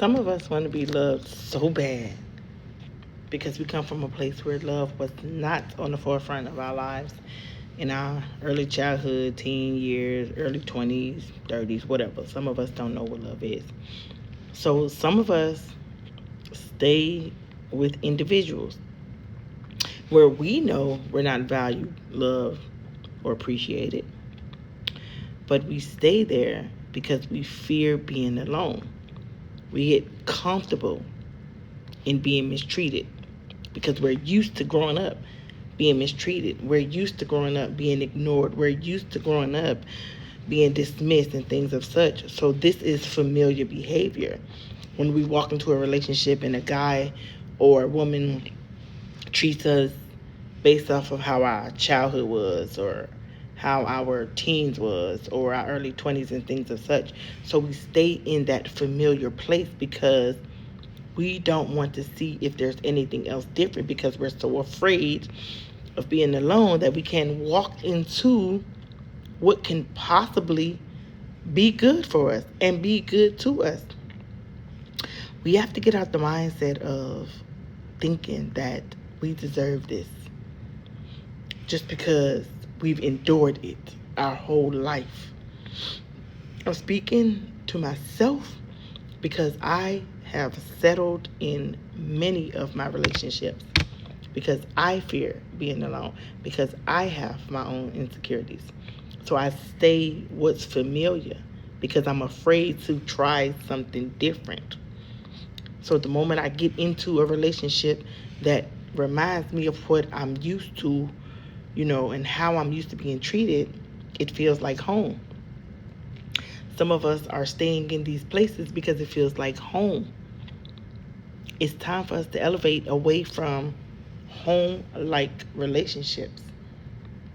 Some of us want to be loved so bad because we come from a place where love was not on the forefront of our lives in our early childhood, teen years, early 20s, 30s, whatever. Some of us don't know what love is. So some of us stay with individuals where we know we're not valued, loved, or appreciated, but we stay there because we fear being alone. We get comfortable in being mistreated because we're used to growing up being mistreated. We're used to growing up being ignored. We're used to growing up being dismissed and things of such. So this is familiar behavior. When we walk into a relationship and a guy or a woman treats us based off of how our childhood was or how our teens was or our early 20s and things of such. So we stay in that familiar place because we don't want to see if there's anything else different because we're so afraid of being alone that we can walk into what can possibly be good for us and be good to us. We have to get out the mindset of thinking that we deserve this just because we've endured it our whole life. I'm speaking to myself because I have settled in many of my relationships because I fear being alone, because I have my own insecurities. So I stay what's familiar because I'm afraid to try something different. So the moment I get into a relationship that reminds me of what I'm used to, and how I'm used to being treated, it feels like home. Some of us are staying in these places because it feels like home. It's time for us to elevate away from home-like relationships,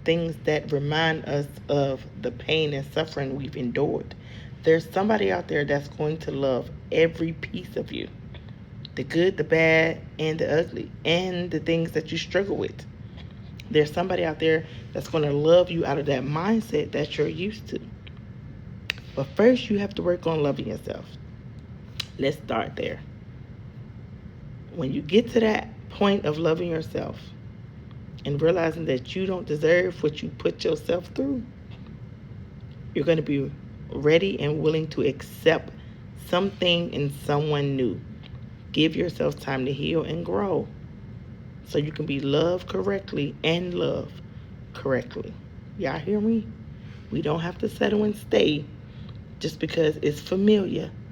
things that remind us of the pain and suffering we've endured. There's somebody out there that's going to love every piece of you, the good, the bad, and the ugly, and the things that you struggle with. There's somebody out there that's going to love you out of that mindset that you're used to. But first, you have to work on loving yourself. Let's start there. When you get to that point of loving yourself and realizing that you don't deserve what you put yourself through, you're going to be ready and willing to accept something in someone new. Give yourself time to heal and grow so you can be loved correctly and love correctly. Y'all hear me? We don't have to settle and stay just because it's familiar.